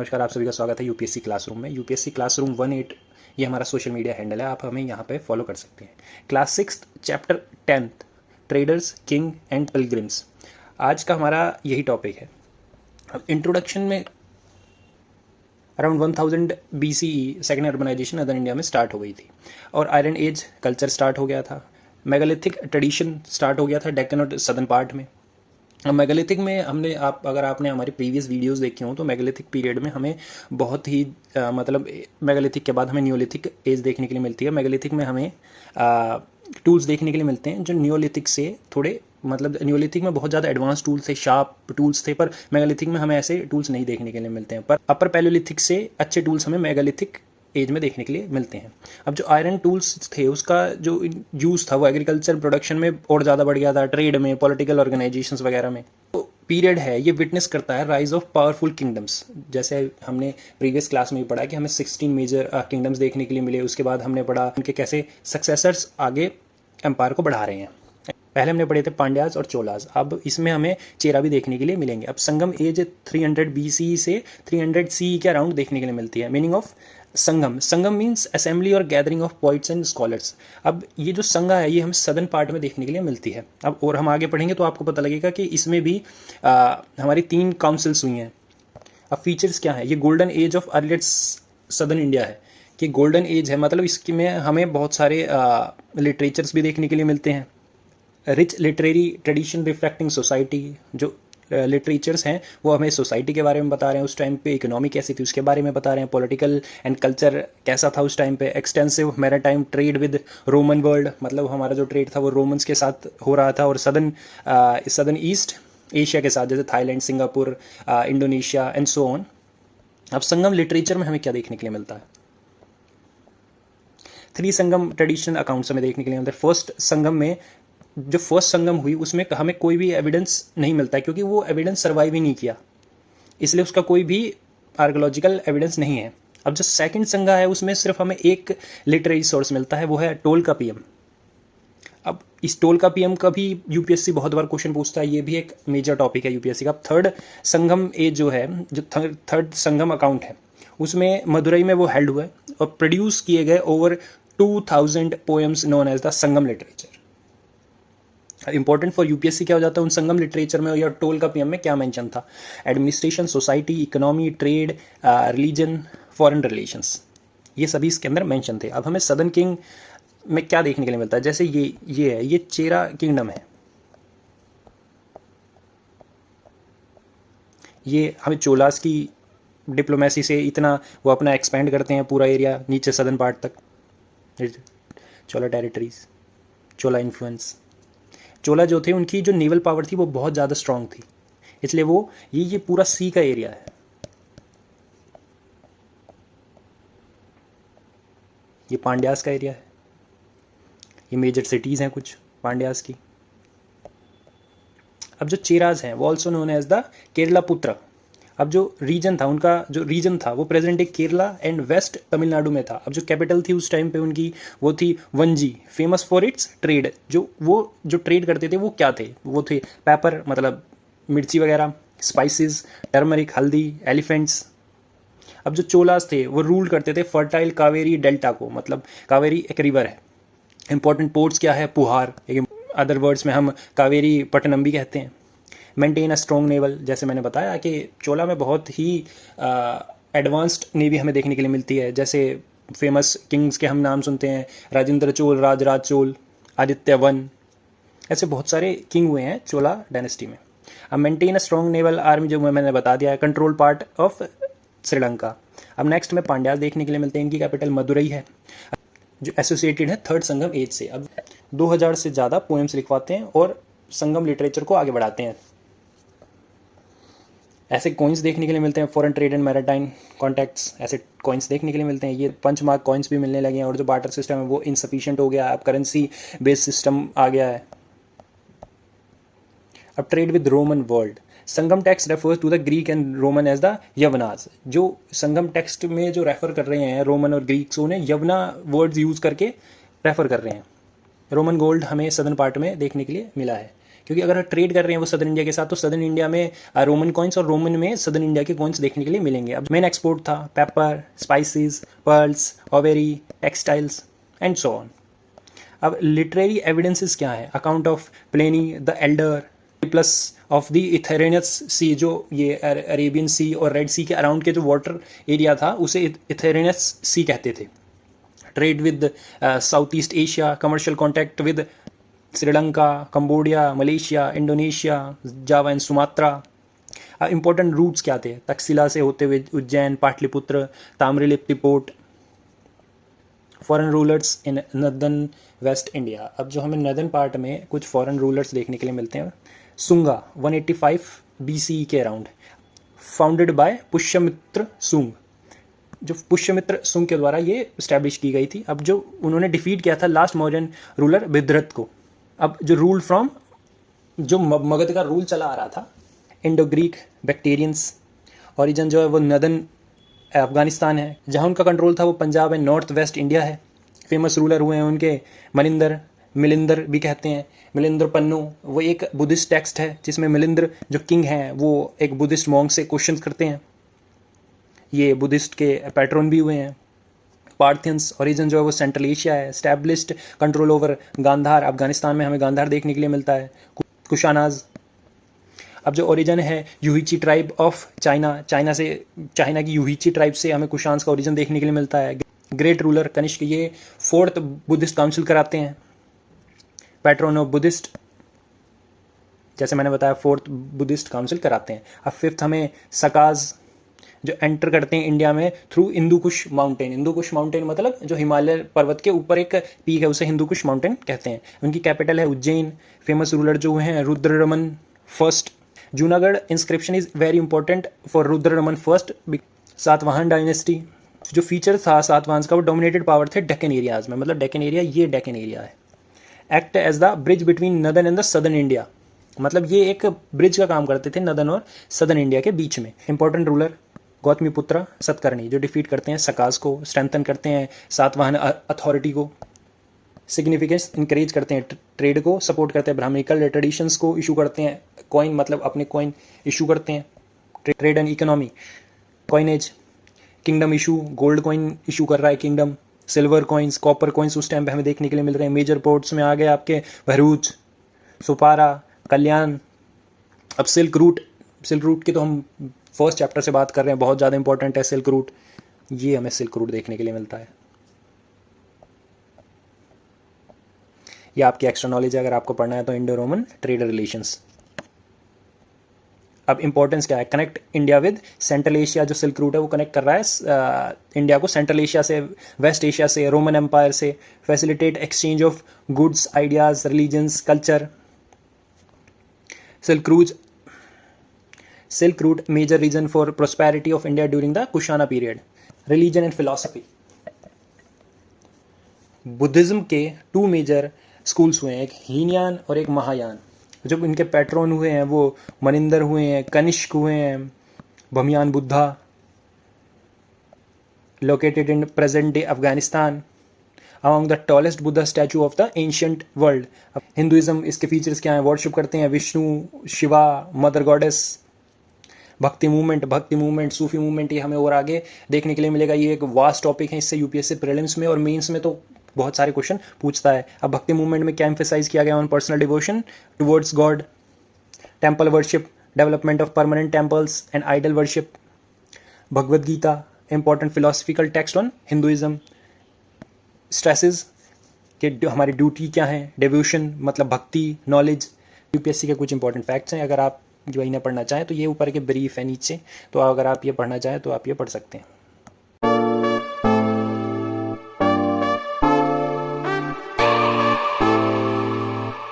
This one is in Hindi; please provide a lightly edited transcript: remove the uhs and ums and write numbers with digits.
नमस्कार, आप सभी का स्वागत है यूपीएससी क्लासरूम में। यूपीएससी क्लासरूम 18 ये हमारा सोशल मीडिया हैंडल है, आप हमें यहाँ पे फॉलो कर सकते हैं। Class 6 chapter 10 traders, king and pilgrims, आज का हमारा यही टॉपिक है। अब इंट्रोडक्शन में around 1000 BCE second urbanisation other India में स्टार्ट हो गई थी और आयरन एज कल्चर स्टार्ट हो गया था। मेगालिथिक ट्रेडिशन स्टार्ट हो गया था डेक्कन और सदर्न पार्ट में। मेगालिथिक में हमने अगर आपने हमारी प्रीवियस वीडियोस देखी हो तो मेगालिथिक पीरियड में हमें बहुत ही मतलब मेगालिथिक के बाद हमें न्योलिथिक एज देखने के लिए मिलती है। मेगालिथिक में हमें टूल्स देखने के लिए मिलते हैं जो न्योलिथिक से थोड़े मतलब न्योलिथिक में बहुत ज़्यादा एडवांस टूल्स थे, शार्प टूल्स थे, पर मेगालिथिक में हमें ऐसे टूल्स नहीं देखने के लिए मिलते हैं। पर अपर पैलियोलिथिक से अच्छे टूल्स हमें मेगालिथिक एज में देखने के लिए मिलते हैं। अब जो आयरन टूल्स थे उसका जो यूज़ था वो एग्रीकल्चर प्रोडक्शन में और ज़्यादा बढ़ गया था, ट्रेड में, पॉलिटिकल ऑर्गेनाइजेशंस वगैरह में। तो पीरियड है ये विटनेस करता है राइज ऑफ पावरफुल किंगडम्स। जैसे हमने प्रीवियस क्लास में भी पढ़ा कि हमें 16 मेजर किंगडम्स देखने के लिए मिले। उसके बाद हमने पढ़ा उनके कैसे सक्सेसर्स आगे एम्पायर को बढ़ा रहे हैं। पहले हमने पढ़े थे पांड्याज और चोलाज, अब इसमें हमें चेरा भी देखने के लिए मिलेंगे। अब संगम एज 300 BC से 300 CE के अराउंड देखने के लिए मिलती है। Meaning of Sangam, Sangam means assembly और gathering of poets and scholars. अब ये जो संगा है ये हमें सदर्न पार्ट में देखने के लिए मिलती है। अब और हम आगे पढ़ेंगे तो आपको पता लगेगा कि इसमें भी हमारी 3 काउंसिल्स हुई हैं। अब फीचर्स क्या है, ये golden age of earlier southern India है कि गोल्डन एज है, मतलब इसमें हमें बहुत सारे लिटरेचर्स भी देखने के लिए मिलते हैं। Rich literary tradition reflecting society, जो लिटरेचर्स हैं वो हमें सोसाइटी के बारे में बता रहे हैं, उस टाइम पे इकोनॉमी कैसी थी उसके बारे में बता रहे हैं, पॉलिटिकल एंड कल्चर कैसा था उस टाइम पे। Extensive maritime trade with Roman world, मतलब हमारा जो ट्रेड था वो रोमन्स के साथ हो रहा था और सदर्न ईस्ट एशिया के साथ, जैसे Thailand, Singapore, Indonesia and so on. अब संगम लिटरेचर में हमें क्या देखने के लिए मिलता है? 3 संगम ट्रेडिशनल अकाउंट्स हमें देखने के लिए मिलता है। फर्स्ट संगम में जो फर्स्ट संगम हुई उसमें हमें कोई भी एविडेंस नहीं मिलता है क्योंकि वो एविडेंस सर्वाइव ही नहीं किया, इसलिए उसका कोई भी आर्कोलॉजिकल एविडेंस नहीं है। अब जो सेकंड संगा है उसमें सिर्फ हमें एक लिटरेरी सोर्स मिलता है, वो है टोल का पीएम। अब इस टोल का पीएम का भी यूपीएससी बहुत बार क्वेश्चन पूछता है, ये भी एक मेजर टॉपिक है यूपीएससी का। थर्ड संगम एज जो है, जो थर्ड संगम अकाउंट है उसमें मदुरई में वो हेल्ड हुआ है और प्रोड्यूस किए गए over 2000 poems known as the Sangam literature. Important for UPSC क्या हो जाता है उन संगम लिटरेचर में या टोल का पीएम में क्या मेंशन था? Administration, society, economy, trade, religion, foreign relations, ये सभी इसके अंदर मेंशन थे। अब हमें सदर्न किंग में क्या देखने के लिए मिलता है? जैसे ये है, ये चेरा किंगडम है, ये हमें चोलास की डिप्लोमेसी से इतना वो अपना एक्सपेंड करते हैं पूरा एरिया नीचे सदर्न पार्ट तक। चोला टेरिटरीज, चोला इन्फ्लुएंस। चोला जो थे उनकी जो नेवल पावर थी वो बहुत ज़्यादा स्ट्रांग थी, इसलिए वो ये पूरा सी का एरिया है। ये पांड्यास का एरिया है, ये मेजर सिटीज़ हैं कुछ पांड्यास की। अब जो चेराज हैं वो also known as the Keralaputra. अब जो रीजन था उनका, जो रीजन था वो present day Kerala and west Tamil Nadu में था। अब जो कैपिटल थी उस टाइम पे उनकी वो थी वंजी, फेमस फॉर इट्स ट्रेड। जो ट्रेड करते थे वो क्या थे? वो थे पेपर, मतलब मिर्ची वगैरह, स्पाइसेस, टर्मरिक, हल्दी, एलिफेंट्स। अब जो चोलास थे वो रूल करते थे फर्टाइल कावेरी डेल्टा को, मतलब कावेरी एक रिवर है। इंपॉर्टेंट पोर्ट्स क्या है? पुहार, अदर वर्ड्स में हम कावेरी पट्टनम भी कहते हैं। मेंटेन अ स्ट्रॉन्ग नेवल, जैसे मैंने बताया कि चोला में बहुत ही एडवांस्ड नेवी हमें देखने के लिए मिलती है। जैसे फेमस किंग्स के हम नाम सुनते हैं, राजेंद्र चोल, राजराज चोल, आदित्य वन, ऐसे बहुत सारे किंग हुए हैं चोला डायनेस्टी में। अब maintain a strong naval army जो मैंने बता दिया है, कंट्रोल पार्ट ऑफ श्रीलंका। अब नेक्स्ट में पांड्यास देखने के लिए मिलते हैं, इनकी कैपिटल मदुरई है, जो एसोसिएटेड है थर्ड संगम एज से। अब 2000 से ज़्यादा पोएम्स लिखवाते हैं और संगम लिटरेचर को आगे बढ़ाते हैं। ऐसे कॉइन्स देखने के लिए मिलते हैं, foreign trade and maritime contacts, ऐसे कॉइन्स देखने के लिए मिलते हैं। ये पंच मार्क कॉइन्स भी मिलने लगे हैं और जो बार्टर सिस्टम है वो इनसफिशिएंट हो गया, अब करेंसी बेस्ड सिस्टम आ गया है। अब trade with Roman world, Sangam text refers to the Greek and Roman as the Yavanas. जो संगम टेक्स्ट में जो रेफर कर रहे हैं रोमन और ग्रीक्स, उन्हें यवना वर्ड्स यूज़ करके रेफर कर रहे हैं। रोमन गोल्ड हमें सदर्न पार्ट में देखने के लिए मिला है। क्योंकि अगर ट्रेड कर रहे हैं वो सदर्न इंडिया के साथ, तो सदर्न इंडिया में रोमन कॉइन्स और रोमन में सदर्न इंडिया के कॉइन्स देखने के लिए मिलेंगे। अब मेन एक्सपोर्ट था pepper, spices, pearls, ivory, textiles and so on. अब लिटरेरी एविडेंसेस क्या है? Account of Pliny the Elder plus of the Erythraean Sea, जो ये अरेबियन सी और रेड सी के अराउंड के जो वाटर एरिया था उसे इथेरेनियस सी कहते थे। Trade with south east Asia, commercial contact with Sri Lanka, Cambodia, Malaysia, Indonesia, Java and Sumatra. Important routes क्या थे? तक्षशिला से होते हुए Ujjain, Pataliputra, Tamralipti port. Foreign rulers in northern west India. अब जो हमें नर्दर्न पार्ट में कुछ फॉरेन रूलर्स देखने के लिए मिलते हैं। सुंगा 185 BCE के अराउंड, फाउंडेड बाय पुष्यमित्र सुंग। जो पुष्यमित्र सुंग के द्वारा ये इस्टेब्लिश की गई थी। अब जो उन्होंने डिफीट किया था लास्ट मौर्यन रूलर बिद्रथ को। अब जो रूल फ्रॉम जो मगध का रूल चला आ रहा था, इंडो ग्रीक बैक्टीरियंस, ओरिजिन जो है वो नर्दर्न अफगानिस्तान है। जहाँ उनका कंट्रोल था वो Punjab and north west India है। फेमस रूलर हुए हैं उनके मिलिंदर भी कहते हैं, मिलिंद्र पन्नू। वो एक बुद्धिस्ट टेक्स्ट है जिसमें मिलिंद्र जो किंग हैं वो एक बुद्धिस्ट मॉन्क से क्वेश्चन करते हैं। ये बुद्धिस्ट के पैट्रन भी हुए हैं। पार्थियंस, ओरिजिन जो है वो सेंट्रल एशिया है। Established control over Gandhara, Afghanistan में हमें गांधार देखने के लिए मिलता है। कुशानाज। अब जो ओरिजिन है यूहीची ट्राइब ऑफ चाइना की यूहीची ट्राइब से हमें कुशान्स का ओरिजिन देखने के लिए मिलता है। ग्रेट रूलर कनिष्क, ये 4th बुद्धिस्ट काउंसिल कराते हैं। पैट्रन ऑफ बुद्धिस्ट, जैसे मैंने बताया 4th बुद्धिस्ट काउंसिल कराते हैं। अब 5th हमें सकाज, जो एंटर करते हैं इंडिया में through Hindu Kush mountain. Hindu Kush mountain मतलब जो हिमालय पर्वत के ऊपर एक पीक है उसे हिंदू कुश माउंटेन कहते हैं। उनकी कैपिटल है उज्जैन। फेमस रूलर जो हुए हैं Rudradaman first. Junagadh inscription is very important for Rudradaman first. Satavahana dynasty, जो फीचर था सातवाहन का वो डोमिनेटेड पावर थे डेक्कन एरियाज में, मतलब डेक्कन एरिया, ये डेक्कन एरिया है। Act as the bridge between northern and the southern India, मतलब ये एक ब्रिज का काम करते थे नदर्न और सदर्न इंडिया के बीच में। इंपॉर्टेंट रूलर गौतमीपुत्र सतकर्णी, जो डिफीट करते हैं सकाज को, स्ट्रेंथन करते हैं सातवाहन अथॉरिटी को, सिग्निफिकेंस इंकरेज करते हैं ट्रेड को, सपोर्ट करते हैं ब्राह्मणिकल ट्रेडिशंस को, इशू करते हैं कॉइन, मतलब अपने कॉइन इशू करते हैं। Trade and economy, coinage, kingdom issue, gold coin issue कर रहा है kingdom. Silver coins, copper coins उस टाइम पे हमें देखने के लिए मिल रहे हैं। मेजर पोर्ट्स में आ गए आपके भरूच, सुपारा, कल्याण। अब सिल्क रूट की तो हम फर्स्ट चैप्टर से बात कर रहे हैं, बहुत ज़्यादा इंपॉर्टेंट है सिल्क रूट। ये हमें सिल्क रूट देखने के लिए मिलता है। ये आपकी एक्स्ट्रा नॉलेज है, अगर आपको पढ़ना है तो इंडो रोमन ट्रेड रिलेशंस। अब इंपॉर्टेंस क्या है? Connect India with central Asia. जो सिल्क रूट है वो कनेक्ट कर रहा है इंडिया को सेंट्रल एशिया से, वेस्ट एशिया से, रोमन एम्पायर से। Facilitate exchange of goods, ideas, religions, culture. Silk route major region for prosperity of India during the Kushana period. Religion and philosophy, Buddhism के 2 मेजर स्कूल्स हुए हैं, एक हीनयान और एक महायान। जब इनके पैट्रन हुए हैं वो मनिंदर हुए हैं, कनिष्क हुए हैं, Bamiyan Buddha, located in present day Afghanistan, among the tallest Buddha statue of the ancient world. Hinduism, इसके फीचर्स क्या हैं? वर्शिप करते हैं Vishnu, Shiva, mother goddess. Bhakti movement, Sufi movement, ये हमें और आगे देखने के लिए मिलेगा। ये एक वास्ट टॉपिक है, इससे यूपीएससी प्रीलिम्स में और मेंस में तो बहुत सारे क्वेश्चन पूछता है। अब भक्ति मूवमेंट में क्या एम्फेसाइज किया गया? On personal devotion towards god, temple worship, development of permanent temples and idol worship. Bhagavad Gita, important philosophical text on Hinduism. Stresses कि हमारी ड्यूटी क्या है, डिवोशन मतलब भक्ति, नॉलेज। यूपीएससी के कुछ इंपॉर्टेंट फैक्ट्स हैं, अगर आप जो इन्हें पढ़ना चाहें तो ये ऊपर के ब्रीफ है नीचे, तो अगर आप ये पढ़ना चाहें तो आप ये पढ़ सकते हैं।